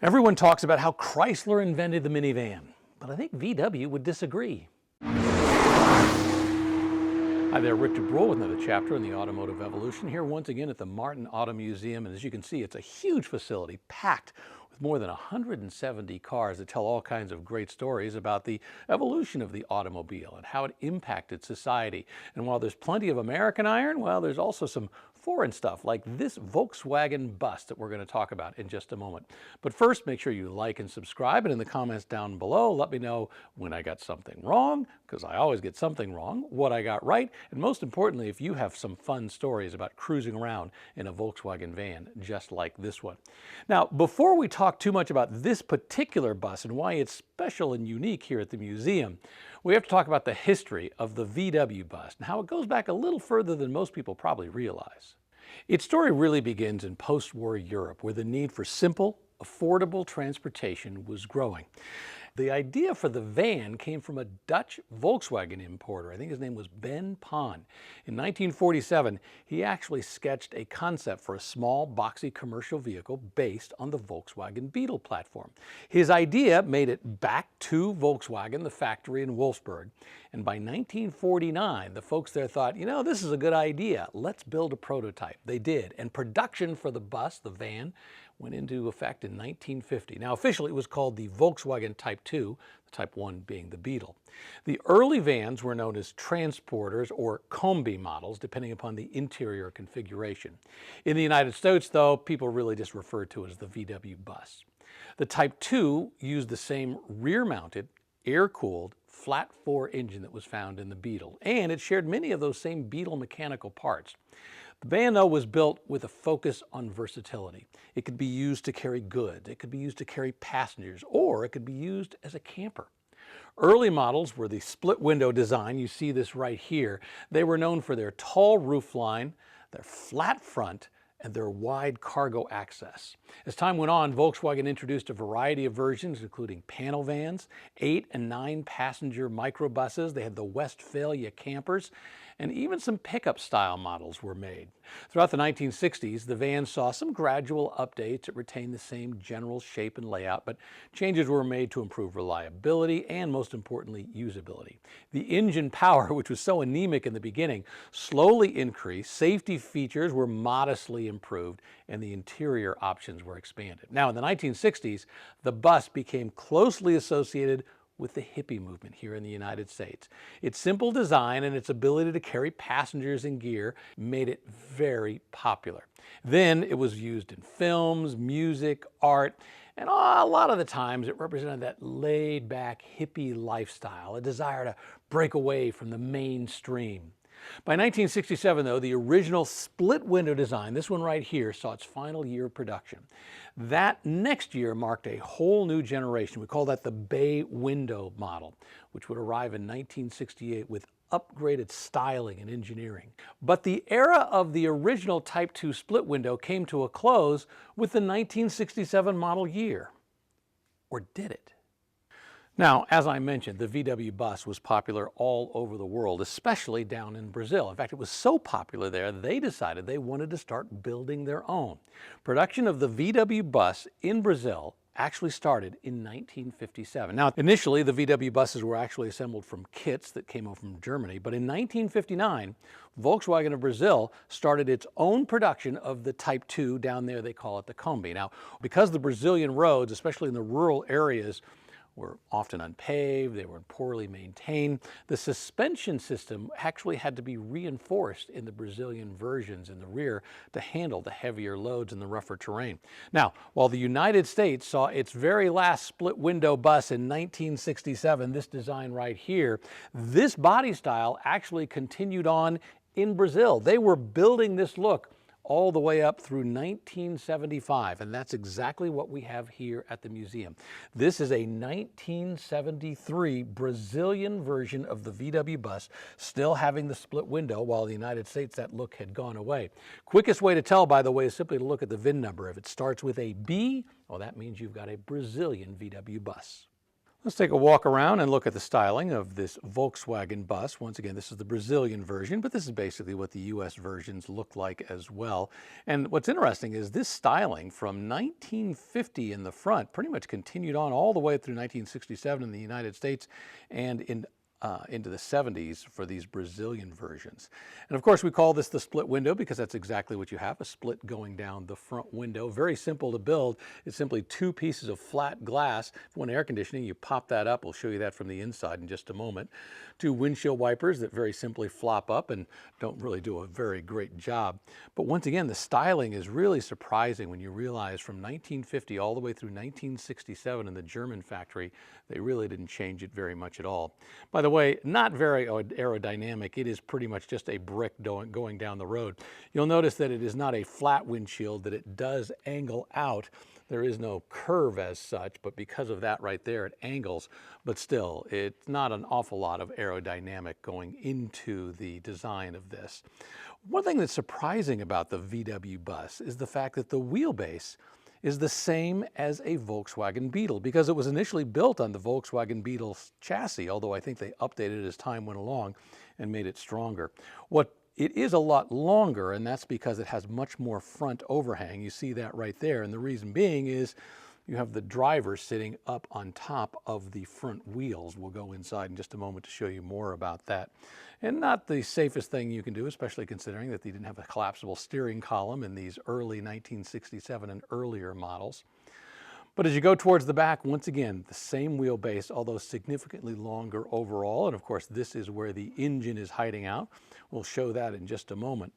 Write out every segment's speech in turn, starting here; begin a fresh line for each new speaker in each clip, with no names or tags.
Everyone talks about how Chrysler invented the minivan, but I think VW would disagree. Hi there, Rick DeBroil with another chapter in the automotive evolution, here once again at the Martin Auto Museum. And as you can see, it's a huge facility packed with more than 170 cars that tell all kinds of great stories about the evolution of the automobile and how it impacted society. And while there's plenty of American iron, well, there's also some foreign stuff like this Volkswagen bus that we're going to talk about in just a moment. But first, make sure you like and subscribe, and in the comments down below, let me know when I got something wrong, because I always get something wrong, what I got right, and most importantly, if you have some fun stories about cruising around in a Volkswagen van just like this one. Now, before we talk too much about this particular bus and why it's special and unique here at the museum, we have to talk about the history of the VW bus and how it goes back a little further than most people probably realize. Its story really begins in post-war Europe, where the need for simple, affordable transportation was growing. The idea for the van came from a Dutch Volkswagen importer. I think his name was Ben Pon. In 1947, he actually sketched a concept for a small, boxy commercial vehicle based on the Volkswagen Beetle platform. His idea made it back to Volkswagen, the factory in Wolfsburg. And by 1949, the folks there thought, you know, this is a good idea. Let's build a prototype. They did. And production for the bus, the van, went into effect in 1950. Now, officially, it was called the Volkswagen Type 2, the Type 1 being the Beetle. The early vans were known as transporters or combi models, depending upon the interior configuration. In the United States, though, people really just referred to it as the VW bus. The Type 2 used the same rear-mounted, air-cooled, flat-4 engine that was found in the Beetle, and it shared many of those same Beetle mechanical parts. The van, though, was built with a focus on versatility. It could be used to carry goods, it could be used to carry passengers, or it could be used as a camper. Early models were the split window design. You see this right here. They were known for their tall roofline, their flat front, and their wide cargo access. As time went on, Volkswagen introduced a variety of versions, including panel vans, 8 and 9 passenger microbuses. They had the Westphalia campers, and even some pickup style models were made. Throughout the 1960s, the van saw some gradual updates. It retained the same general shape and layout, but changes were made to improve reliability and, most importantly, usability. The engine power, which was so anemic in the beginning, slowly increased, safety features were modestly improved, and the interior options were expanded. Now, in the 1960s, the bus became closely associated with the hippie movement here in the United States. Its simple design and its ability to carry passengers and gear made it very popular. Then it was used in films, music, art, and a lot of the times it represented that laid-back hippie lifestyle, a desire to break away from the mainstream. By 1967, though, the original split window design, this one right here, saw its final year of production. That next year marked a whole new generation. We call that the bay window model, which would arrive in 1968 with upgraded styling and engineering. But the era of the original Type 2 split window came to a close with the 1967 model year. Or did it? Now, as I mentioned, the VW bus was popular all over the world, especially down in Brazil. In fact, it was so popular there, they decided they wanted to start building their own. Production of the VW bus in Brazil actually started in 1957. Now, initially, the VW buses were actually assembled from kits that came over from Germany, but in 1959, Volkswagen of Brazil started its own production of the Type 2. Down there, they call it the Kombi. Now, because the Brazilian roads, especially in the rural areas, were often unpaved, they were poorly maintained, the suspension system actually had to be reinforced in the Brazilian versions in the rear to handle the heavier loads in the rougher terrain. Now, while the United States saw its very last split window bus in 1967, this design right here, this body style actually continued on in Brazil. They were building this look all the way up through 1975, and that's exactly what we have here at the museum. This is a 1973 Brazilian version of the VW bus, still having the split window, while in the United States that look had gone away. Quickest way to tell, by the way, is simply to look at the VIN number. If it starts with a B, well, that means you've got a Brazilian VW bus. Let's take a walk around and look at the styling of this Volkswagen bus. Once again, this is the Brazilian version, but this is basically what the US versions look like as well. And what's interesting is this styling from 1950 in the front pretty much continued on all the way through 1967 in the United States and into the 70s for these Brazilian versions. And of course, we call this the split window because that's exactly what you have, a split going down the front window. Very simple to build. It's simply two pieces of flat glass. If you want air conditioning, you pop that up. We'll show you that from the inside in just a moment. Two windshield wipers that very simply flop up and don't really do a very great job. But once again, the styling is really surprising when you realize from 1950 all the way through 1967 in the German factory, they really didn't change it very much at all. By the way, not very aerodynamic. It is pretty much just a brick going down the road. You'll notice that it is not a flat windshield, that it does angle out. There is no curve as such, but because of that right there, it angles. But still, it's not an awful lot of aerodynamic going into the design of this. One thing that's surprising about the VW bus is the fact that the wheelbase is the same as a Volkswagen Beetle because it was initially built on the Volkswagen Beetle's chassis, although I think they updated it as time went along and made it stronger. It is a lot longer, and that's because it has much more front overhang. You see that right there, and the reason being is you have the driver sitting up on top of the front wheels. We'll go inside in just a moment to show you more about that. And not the safest thing you can do, especially considering that they didn't have a collapsible steering column in these early 1967 and earlier models. But as you go towards the back, once again, the same wheelbase, although significantly longer overall. And of course, this is where the engine is hiding out. We'll show that in just a moment.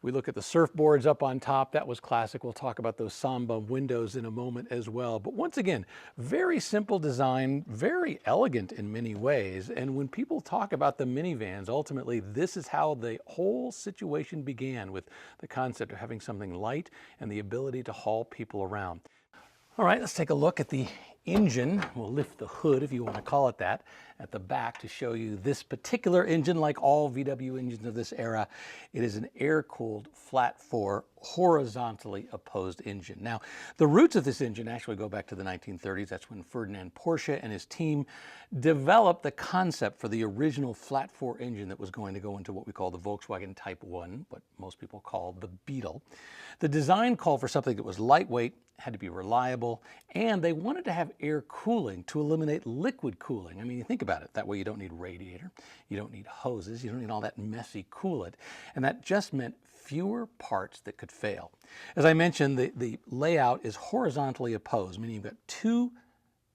We look at the surfboards up on top. That was classic. We'll talk about those Samba windows in a moment as well. But once again, very simple design, very elegant in many ways. And when people talk about the minivans, ultimately, this is how the whole situation began, with the concept of having something light and the ability to haul people around. All right, let's take a look at the engine. We'll lift the hood, if you want to call it that, at the back to show you this particular engine. Like all VW engines of this era, it is an air-cooled flat-4 horizontally opposed engine. Now, the roots of this engine actually go back to the 1930s. That's when Ferdinand Porsche and his team developed the concept for the original flat-4 engine that was going to go into what we call the Volkswagen Type 1, what most people call the Beetle. The design called for something that was lightweight, had to be reliable, and they wanted to have air cooling to eliminate liquid cooling. I mean, you think about it. That way you don't need radiator, you don't need hoses, you don't need all that messy coolant, and that just meant fewer parts that could fail. As I mentioned, the layout is horizontally opposed, meaning you've got two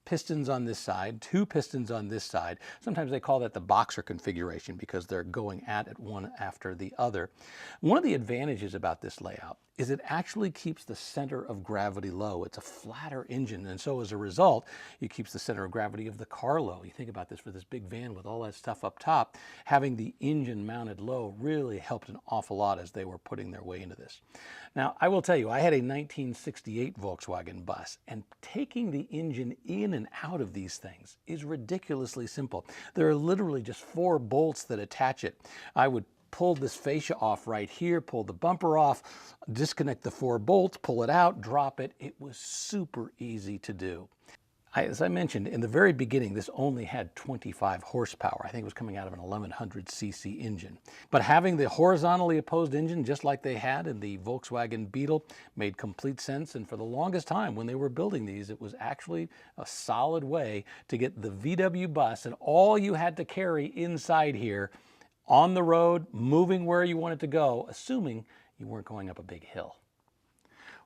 pistons on this side, two pistons on this side. Sometimes they call that the boxer configuration because they're going at it one after the other. One of the advantages about this layout is it actually keeps the center of gravity low. It's a flatter engine, and so as a result, it keeps the center of gravity of the car low. You think about this, for this big van with all that stuff up top, having the engine mounted low really helped an awful lot as they were putting their way into this. Now, I will tell you, I had a 1968 Volkswagen bus, and taking the engine in and out of these things is ridiculously simple. There are literally just 4 bolts that attach it. I would pull this fascia off right here, pull the bumper off, disconnect the 4 bolts, pull it out, drop it. It was super easy to do. As I mentioned, in the very beginning, this only had 25 horsepower. I think it was coming out of an 1100cc engine. But having the horizontally opposed engine, just like they had in the Volkswagen Beetle, made complete sense. And for the longest time, when they were building these, it was actually a solid way to get the VW bus and all you had to carry inside here on the road, moving where you wanted to go, assuming you weren't going up a big hill.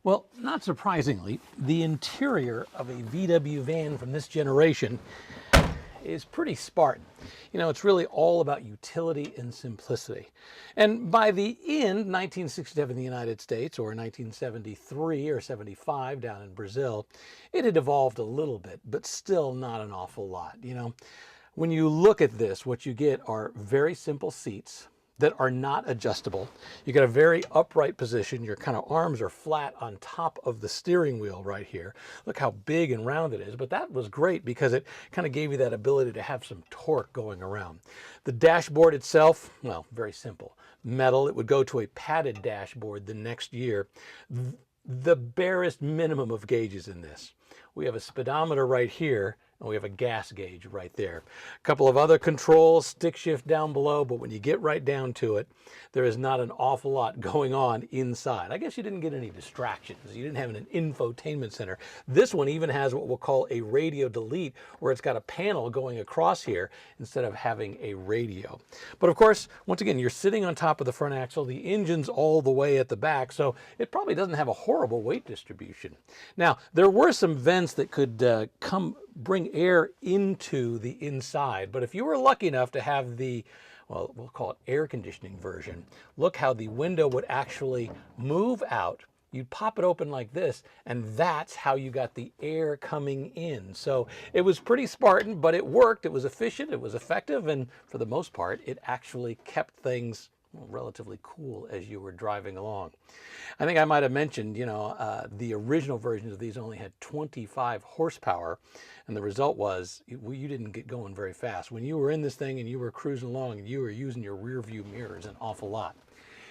Well, not surprisingly, the interior of a VW van from this generation is pretty Spartan. You know, it's really all about utility and simplicity. And by the end, 1967 in the United States, or 1973 or 75 down in Brazil, it had evolved a little bit, but still not an awful lot. You know, when you look at this, what you get are very simple seats that are not adjustable. You got a very upright position. Your kind of arms are flat on top of the steering wheel right here. Look how big and round it is, but that was great because it kind of gave you that ability to have some torque going around. The dashboard itself, well, very simple. Metal. It would go to a padded dashboard the next year. the barest minimum of gauges in this. We have a speedometer right here, and we have a gas gauge right there. A couple of other controls, stick shift down below, but when you get right down to it, there is not an awful lot going on inside. I guess you didn't get any distractions. You didn't have an infotainment center. This one even has what we'll call a radio delete, where it's got a panel going across here instead of having a radio. But of course, once again, you're sitting on top of the front axle. The engine's all the way at the back, so it probably doesn't have a horrible weight distribution. Now, there were some vents that could bring air into the inside, but if you were lucky enough to have the, well, we'll call it air conditioning version, look how the window would actually move out. You'd pop it open like this, and that's how you got the air coming in. So it was pretty Spartan, but it worked. It was efficient, it was effective, and for the most part, it actually kept things relatively cool as you were driving along. I think I might have mentioned, the original versions of these only had 25 horsepower, and the result was you didn't get going very fast. When you were in this thing and you were cruising along, and you were using your rear view mirrors an awful lot.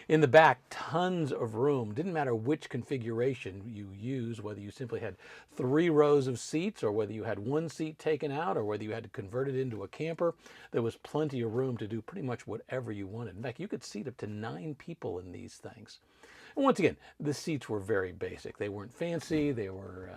In the back, tons of room. Didn't matter which configuration you use, whether you simply had 3 rows of seats or whether you had 1 seat taken out or whether you had to convert it into a camper. There was plenty of room to do pretty much whatever you wanted. In fact, you could seat up to 9 people in these things. And once again, the seats were very basic. They weren't fancy. They were,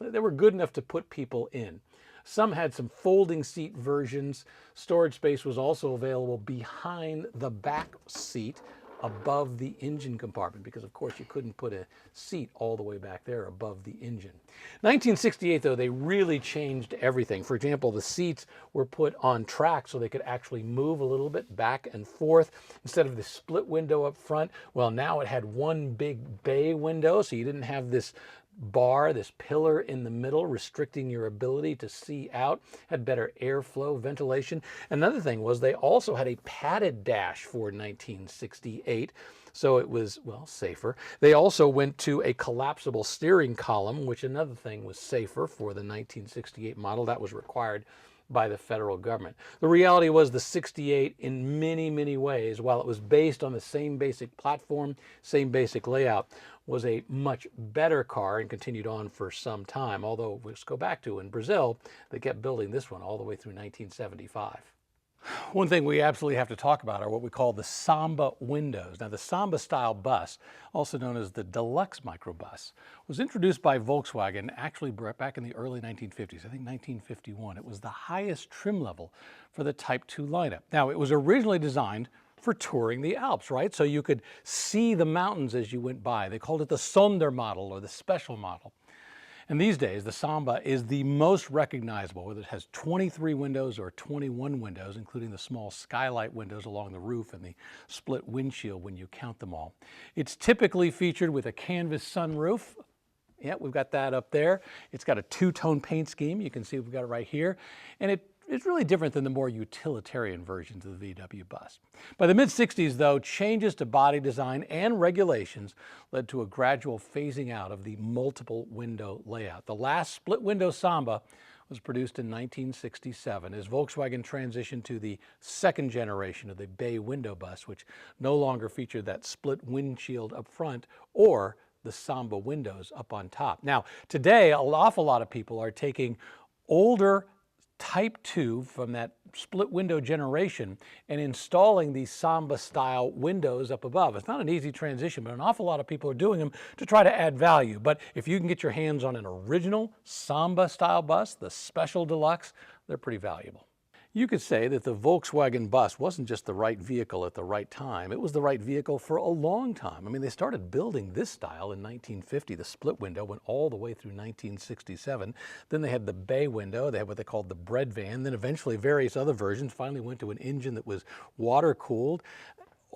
they were good enough to put people in. Some had some folding seat versions. Storage space was also available behind the back seat, above the engine compartment, because of course you couldn't put a seat all the way back there above the engine. 1968 though, they really changed everything. For example, the seats were put on track so they could actually move a little bit back and forth. Instead of the split window up front, well, now it had one big bay window, so you didn't have this bar, this pillar in the middle restricting your ability to see out. Had better airflow, ventilation. Another thing was they also had a padded dash for 1968, so it was, well, safer. They also went to a collapsible steering column, which another thing was safer for the 1968 model. That was required by the federal government. The reality was the 68 in many, many ways, while it was based on the same basic platform, same basic layout, was a much better car and continued on for some time. Although, let's go back to in Brazil, they kept building this one all the way through 1975. One thing we absolutely have to talk about are what we call the Samba windows. Now, the Samba style bus, also known as the deluxe microbus, was introduced by Volkswagen actually back in the early 1950s, I think 1951. It was the highest trim level for the Type 2 lineup. Now, it was originally designed for touring the Alps, right? So you could see the mountains as you went by. They called it the Sonder model or the special model. And these days, the Samba is the most recognizable, whether it has 23 windows or 21 windows, including the small skylight windows along the roof and the split windshield when you count them all. It's typically featured with a canvas sunroof. Yeah, we've got that up there. It's got a 2-tone paint scheme. You can see we've got it right here. And it's really different than the more utilitarian versions of the VW bus. By the mid-60s, though, changes to body design and regulations led to a gradual phasing out of the multiple window layout. The last split window Samba was produced in 1967 as Volkswagen transitioned to the second generation of the bay window bus, which no longer featured that split windshield up front or the Samba windows up on top. Now, today, an awful lot of people are taking older Type 2 from that split window generation and installing these Samba style windows up above. It's not an easy transition, but an awful lot of people are doing them to try to add value. But if you can get your hands on an original Samba style bus, the Special Deluxe, they're pretty valuable. You could say that the Volkswagen bus wasn't just the right vehicle at the right time, it was the right vehicle for a long time. I mean, they started building this style in 1950. The split window went all the way through 1967. Then they had the bay window, they had what they called the bread van, then eventually various other versions finally went to an engine that was water cooled.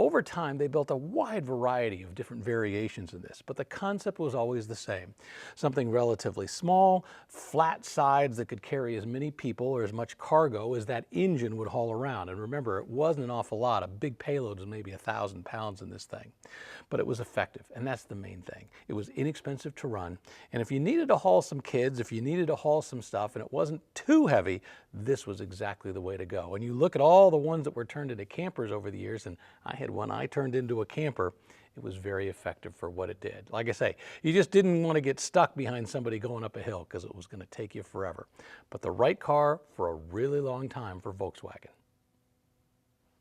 Over time, they built a wide variety of different variations of this, but the concept was always the same. Something relatively small, flat sides that could carry as many people or as much cargo as that engine would haul around. And remember, it wasn't an awful lot. A big payload was maybe 1,000 pounds in this thing, but it was effective, and that's the main thing. It was inexpensive to run, and if you needed to haul some kids, if you needed to haul some stuff, and it wasn't too heavy, this was exactly the way to go. And you look at all the ones that were turned into campers over the years, and I had And when I turned into a camper, it was very effective for what it did. Like I say, you just didn't want to get stuck behind somebody going up a hill because it was going to take you forever. But the right car for a really long time for Volkswagen.